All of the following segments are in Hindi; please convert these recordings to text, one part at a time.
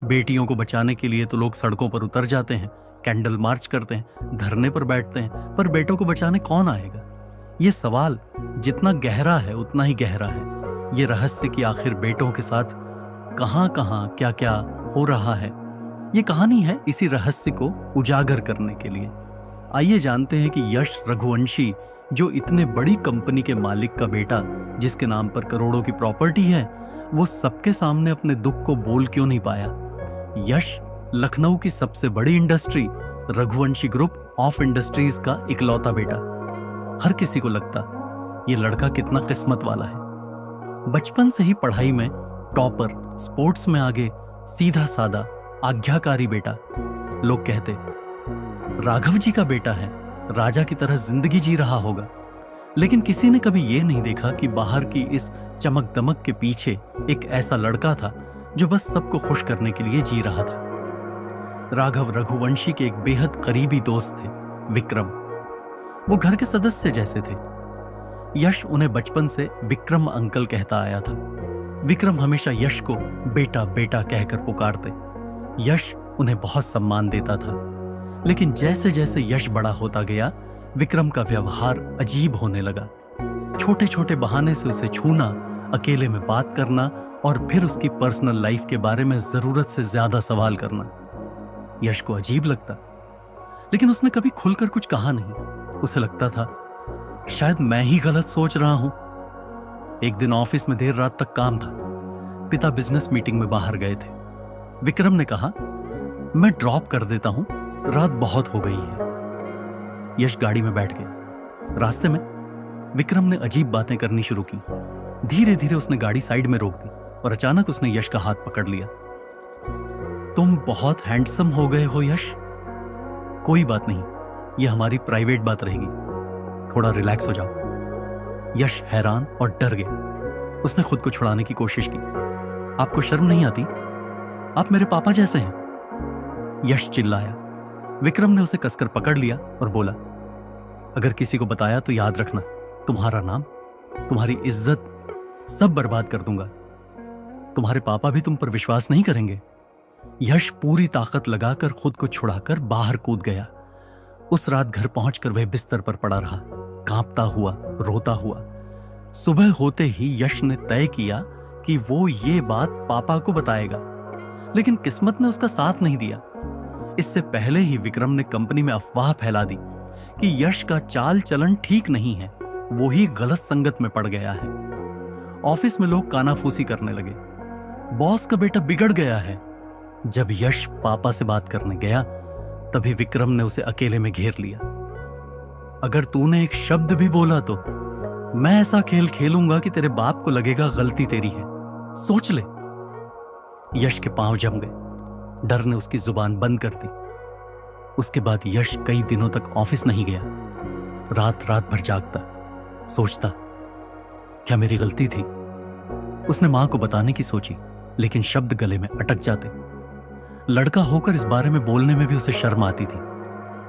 बेटियों को बचाने के लिए तो लोग सड़कों पर उतर जाते हैं, कैंडल मार्च करते हैं, धरने पर बैठते हैं, पर बेटों को बचाने कौन आएगा? ये सवाल जितना गहरा है उतना ही गहरा है। ये रहस्य कि आखिर बेटों के साथ कहां कहां क्या क्या हो रहा है, ये कहानी है इसी रहस्य को उजागर करने के लिए। आइए जानते हैं कि यश रघुवंशी, जो इतने बड़ी कंपनी के मालिक का बेटा, जिसके नाम पर करोड़ों की प्रॉपर्टी है, वो सबके सामने अपने दुख को बोल क्यों नहीं पाया। यश लखनऊ की सबसे बड़ी industry Raghuvanshi group of industries का इकलौता बेटा। हर किसी को लगता ये लड़का कितना किस्मत वाला है। बचपन से ही पढ़ाई में टॉपर, स्पोर्ट्स में आगे, सीधा सादा, आज्ञाकारी बेटा। लोग कहते राघव जी का बेटा है, राजा की तरह जिंदगी जी रहा होगा। लेकिन किसी ने कभी यह नहीं देखा कि बाहर की इस चमक दमक के पीछे एक ऐसा लड़का था जो बस सबको खुश करने के लिए जी रहा था। राघव रघुवंशी के एक बेहद करीबी दोस्त थे, विक्रम। वो घर के सदस्य जैसे थे। यश उन्हें बचपन से विक्रम अंकल कहता आया था। विक्रम हमेशा यश को बेटा बेटा कहकर पुकारते। यश उन्हें बहुत सम्मान देता था। लेकिन जैसे जैसे यश बड़ा होता गया, विक्रम का व्यवहार अजीब होने लगा। छोटे छोटे बहाने से उसे छूना, अकेले में बात करना और फिर उसकी पर्सनल लाइफ के बारे में जरूरत से ज्यादा सवाल करना यश को अजीब लगता। लेकिन उसने कभी खुलकर कुछ कहा नहीं। उसे लगता था शायद मैं ही गलत सोच रहा हूं। एक दिन ऑफिस में देर रात तक काम था। पिता बिजनेस मीटिंग में बाहर गए थे। विक्रम ने कहा, मैं ड्रॉप कर देता हूं, रात बहुत हो गई है। यश गाड़ी में बैठ गया। रास्ते में विक्रम ने अजीब बातें करनी शुरू की। धीरे धीरे उसने गाड़ी साइड में रोक दी और अचानक उसने यश का हाथ पकड़ लिया। तुम बहुत हैंडसम हो गए हो यश। कोई बात नहीं, यह हमारी प्राइवेट बात रहेगी, थोड़ा रिलैक्स हो जाओ। यश हैरान और डर गया। उसने खुद को छुड़ाने की कोशिश की। आपको शर्म नहीं आती? आप मेरे पापा जैसे हैं। यश चिल्लाया। विक्रम ने उसे कसकर पकड़ लिया और बोला, अगर किसी को बताया तो याद रखना, तुम्हारा नाम, तुम्हारी इज्जत सब बर्बाद कर दूंगा। तुम्हारे पापा भी तुम पर विश्वास नहीं करेंगे। यश पूरी ताकत लगाकर खुद को छुड़ाकर बाहर कूद गया। उस रात घर पहुंचकर वह बिस्तर पर पड़ा रहा, कांपता हुआ, रोता हुआ। सुबह होते ही यश ने तय किया कि वो ये बात पापा को बताएगा। लेकिन किस्मत ने उसका साथ नहीं दिया। इससे पहले ही विक्रम ने कंपनी में अफवाह फैला दी कि यश का चाल चलन ठीक नहीं है, वो ही गलत संगत में पड़ गया है। ऑफिस में लोग कानाफूसी करने लगे, बॉस का बेटा बिगड़ गया है। जब यश पापा से बात करने गया, तभी विक्रम ने उसे अकेले में घेर लिया। अगर तूने एक शब्द भी बोला तो मैं ऐसा खेल खेलूंगा कि तेरे बाप को लगेगा गलती तेरी है, सोच ले। यश के पांव जम गए। डर ने उसकी जुबान बंद कर दी। उसके बाद यश कई दिनों तक ऑफिस नहीं गया। रात रात भर जागता, सोचता, क्या मेरी गलती थी? उसने मां को बताने की सोची, लेकिन शब्द गले में अटक जाते। लड़का होकर इस बारे में बोलने में भी उसे शर्म आती थी।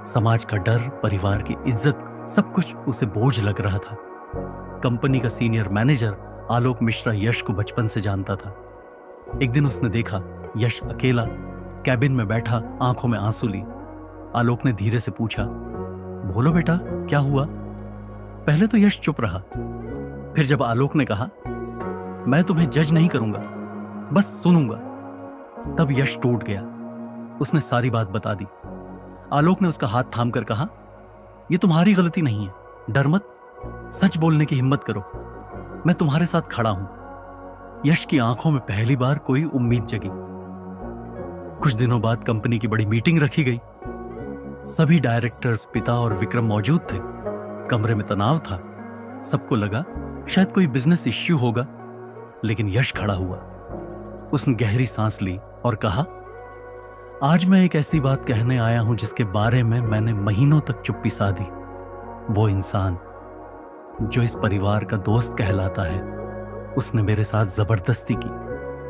समाज का डर, परिवार की इज्जत, सब कुछ उसे बोझ लग रहा था। कंपनी का सीनियर मैनेजर आलोक मिश्रा यश को बचपन से जानता था। एक दिन उसने देखा यश अकेला कैबिन में बैठा, आंखों में आंसू ली। आलोक ने धीरे से पूछा, बोलो बेटा, क्या हुआ? पहले तो यश चुप रहा। फिर जब आलोक ने कहा, मैं तुम्हें जज नहीं करूंगा, बस सुनूंगा, तब यश टूट गया। उसने सारी बात बता दी। आलोक ने उसका हाथ थामकर कहा, यह तुम्हारी गलती नहीं है, डर मत, सच बोलने की हिम्मत करो, मैं तुम्हारे साथ खड़ा हूं। यश की आंखों में पहली बार कोई उम्मीद जगी। कुछ दिनों बाद कंपनी की बड़ी मीटिंग रखी गई। सभी डायरेक्टर्स, पिता और विक्रम मौजूद थे। कमरे में तनाव था। सबको लगा शायद कोई बिजनेस इश्यू होगा, लेकिन यश खड़ा हुआ। उसने गहरी सांस ली और कहा, आज मैं एक ऐसी बात कहने आया हूं जिसके बारे में मैंने महीनों तक चुप्पी साधी। वो इंसान जो इस परिवार का दोस्त कहलाता है, उसने मेरे साथ जबरदस्ती की,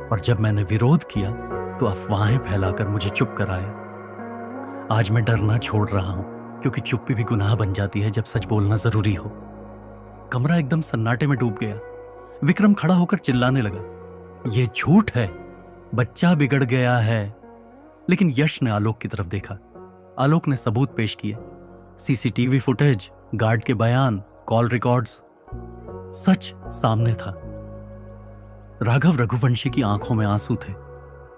और जब मैंने विरोध किया तो अफवाहें फैलाकर मुझे चुप कराया। आज मैं डरना छोड़ रहा हूं, क्योंकि चुप्पी भी गुनाह बन जाती है जब सच बोलना जरूरी हो। कमरा एकदम सन्नाटे में डूब गया। विक्रम खड़ा होकर चिल्लाने लगा, यह झूठ है, बच्चा बिगड़ गया है। लेकिन यश ने आलोक की तरफ देखा। आलोक ने सबूत पेश किए, सीसीटीवी फुटेज, गार्ड के बयान, कॉल रिकॉर्ड्स, सच सामने था। राघव रघुवंशी की आंखों में आंसू थे।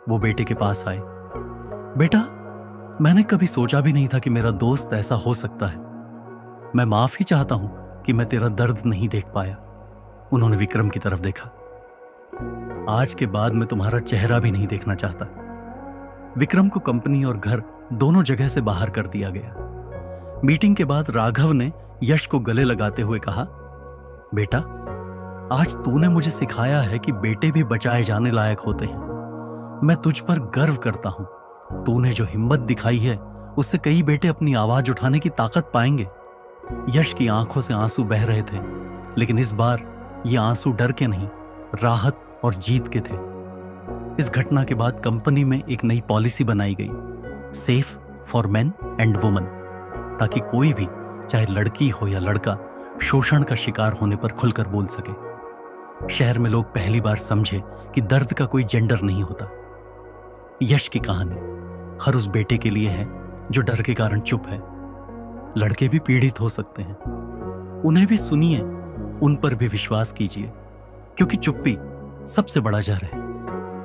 वो बेटे के पास आए। बेटा, मैंने कभी सोचा भी नहीं था कि मेरा दोस्त ऐसा हो सकता है। मैं माफी चाहता हूं कि मैं तेरा दर्द नहीं देख पाया। उन्होंने विक्रम की तरफ देखा। आज के बाद मैं तुम्हारा चेहरा भी नहीं देखना चाहता। विक्रम को कंपनी और घर दोनों जगह से बाहर कर दिया गया। मीटिंग के बाद राघव ने यश को गले लगाते हुए कहा, बेटा, आज तूने मुझे सिखाया है कि बेटे भी बचाए जाने लायक होते हैं। मैं तुझ पर गर्व करता हूं। तूने जो हिम्मत दिखाई है, उससे कई बेटे अपनी आवाज उठाने की ताकत पाएंगे। यश की आंखों से आंसू बह रहे थे, लेकिन इस बार ये आंसू डर के नहीं, राहत और जीत के थे। इस घटना के बाद कंपनी में एक नई पॉलिसी बनाई गई, safe for main and women, ताकि कोई भी, चाहे लड़की हो या लड़का, शोषण का शिकार होने पर खुलकर बोल सके। शहर में लोग पहली बार समझे कि दर्द का कोई जेंडर नहीं होता। यश की कहानी हर उस बेटे के लिए है जो डर के कारण चुप है। लड़के भी पीड़ित हो सकते हैं, उन्हें भी सुनिए, उन पर भी विश्वास कीजिए, क्योंकि चुप्पी सबसे बड़ा जहर है।